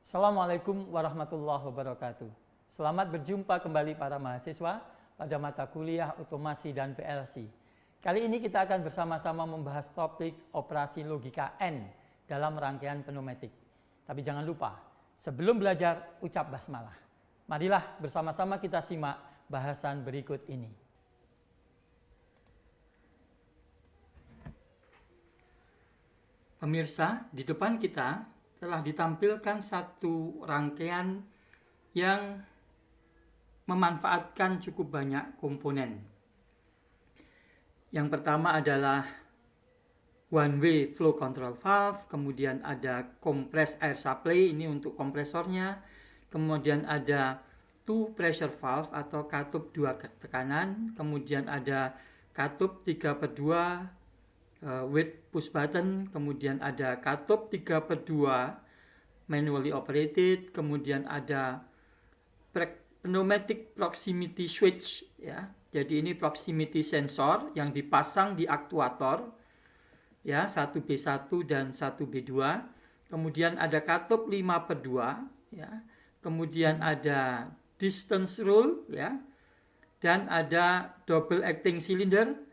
Assalamualaikum warahmatullahi wabarakatuh. Selamat berjumpa kembali para mahasiswa pada mata kuliah Otomasi dan PLC. Kali ini kita akan bersama-sama membahas topik operasi logika N dalam rangkaian pneumatik. Tapi jangan lupa, sebelum belajar ucap basmalah. Marilah bersama-sama kita simak bahasan berikut ini. Pemirsa, di depan kita telah ditampilkan satu rangkaian yang memanfaatkan cukup banyak komponen. Yang pertama adalah one way flow control valve, kemudian ada compressed air supply, ini untuk kompresornya, kemudian ada two pressure valve atau katup 2 tekanan, kemudian ada katup 3/2 with push button, kemudian ada katup 3/2 manually operated, kemudian ada pneumatic proximity switch ya. Jadi ini proximity sensor yang dipasang di aktuator ya, 1B1 dan 1B2. Kemudian ada katup 5/2 ya. Kemudian ada distance rule ya. Dan ada double acting cylinder.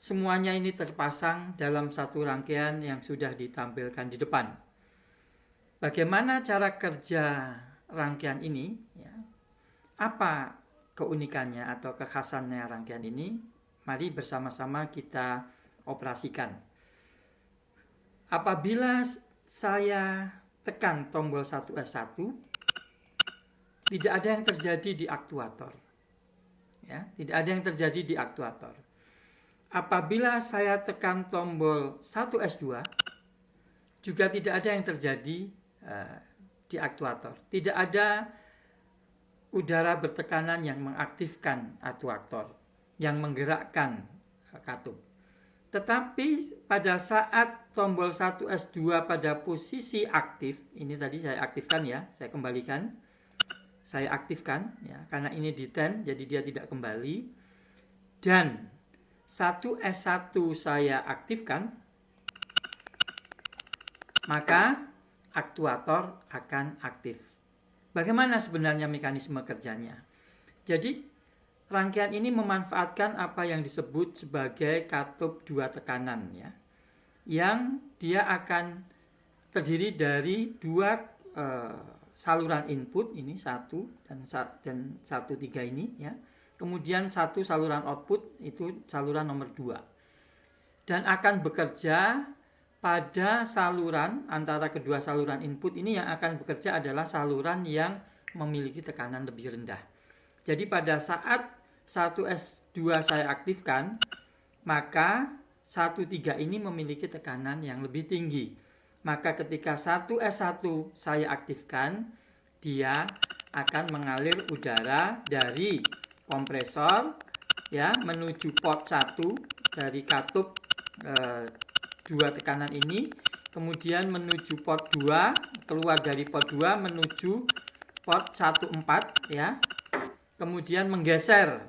Semuanya ini terpasang dalam satu rangkaian yang sudah ditampilkan di depan. Bagaimana cara kerja rangkaian ini? Ya. Apa keunikannya atau kekhasannya rangkaian ini? Mari bersama-sama kita operasikan. Apabila saya tekan tombol 1S1, tidak ada yang terjadi di aktuator. Ya, tidak ada yang terjadi di aktuator. Apabila saya tekan tombol 1S2, juga tidak ada yang terjadi di aktuator. Tidak ada udara bertekanan yang mengaktifkan aktuator, yang menggerakkan katup. Tetapi pada saat tombol 1S2 pada posisi aktif, ini tadi saya aktifkan ya, saya kembalikan. Saya aktifkan ya, karena ini di 10, jadi dia tidak kembali. Dan 1S1 saya aktifkan, maka aktuator akan aktif. Bagaimana sebenarnya mekanisme kerjanya? Jadi rangkaian ini memanfaatkan apa yang disebut sebagai katup 2 tekanan ya, yang dia akan terdiri dari 2 saluran input, ini 1 dan 1,3 ini ya. Kemudian 1 saluran output, itu saluran nomor 2. Dan akan bekerja pada saluran, antara kedua saluran input ini yang akan bekerja adalah saluran yang memiliki tekanan lebih rendah. Jadi pada saat 1S2 saya aktifkan, maka 1,3 ini memiliki tekanan yang lebih tinggi. Maka ketika 1S1 saya aktifkan, dia akan mengalir udara dari kompresor ya menuju port 1 dari katup 2 tekanan ini, kemudian menuju port 2, keluar dari port 2 menuju port 1,4 ya. Kemudian menggeser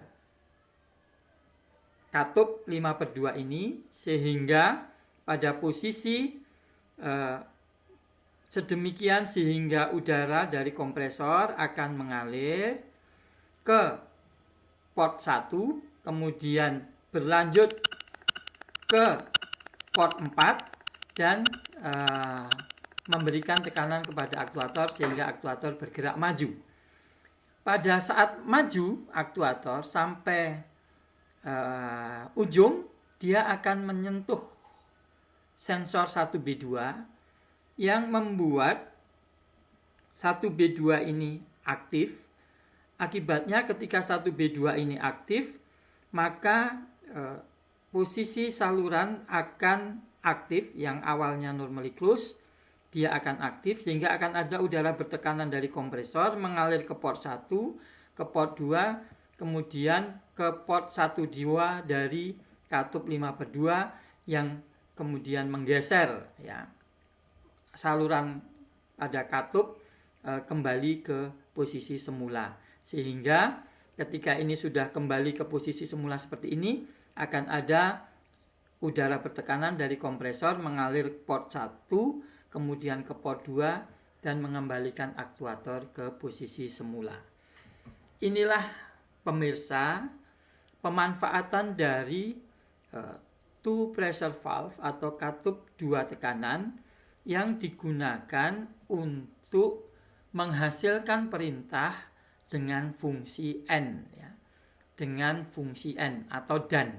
katup 5/2 ini sehingga pada posisi sedemikian sehingga udara dari kompresor akan mengalir ke port 1, kemudian berlanjut ke port 4 dan memberikan tekanan kepada aktuator sehingga aktuator bergerak maju. Pada saat maju aktuator sampai ujung, dia akan menyentuh sensor 1B2 yang membuat 1B2 ini aktif. Akibatnya ketika 1B2 ini aktif, maka posisi saluran akan aktif, yang awalnya normally close, dia akan aktif sehingga akan ada udara bertekanan dari kompresor mengalir ke port 1, ke port 2, kemudian ke port 1,2 dari katup 5/2 yang kemudian menggeser ya saluran pada katup kembali ke posisi semula. Sehingga ketika ini sudah kembali ke posisi semula seperti ini, akan ada udara bertekanan dari kompresor mengalir port 1, kemudian ke port 2, dan mengembalikan aktuator ke posisi semula. Inilah pemirsa pemanfaatan dari two pressure valve atau katup dua tekanan yang digunakan untuk menghasilkan perintah dengan fungsi N, ya. Dengan fungsi N atau DAN.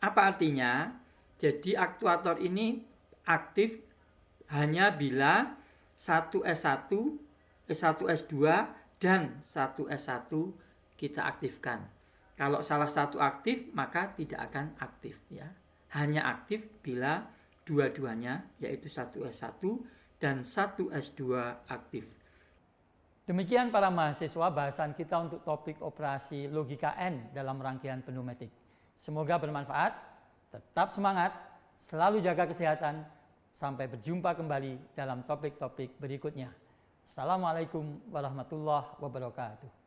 Apa artinya? Jadi aktuator ini aktif hanya bila 1S1, S1S2 dan 1S1 kita aktifkan. Kalau salah satu aktif maka tidak akan aktif, ya. Hanya aktif bila dua-duanya yaitu 1S1 dan 1S2 aktif. Demikian para mahasiswa bahasan kita untuk topik operasi logika N dalam rangkaian pneumatik. Semoga bermanfaat, tetap semangat, selalu jaga kesehatan, sampai berjumpa kembali dalam topik-topik berikutnya. Assalamualaikum warahmatullahi wabarakatuh.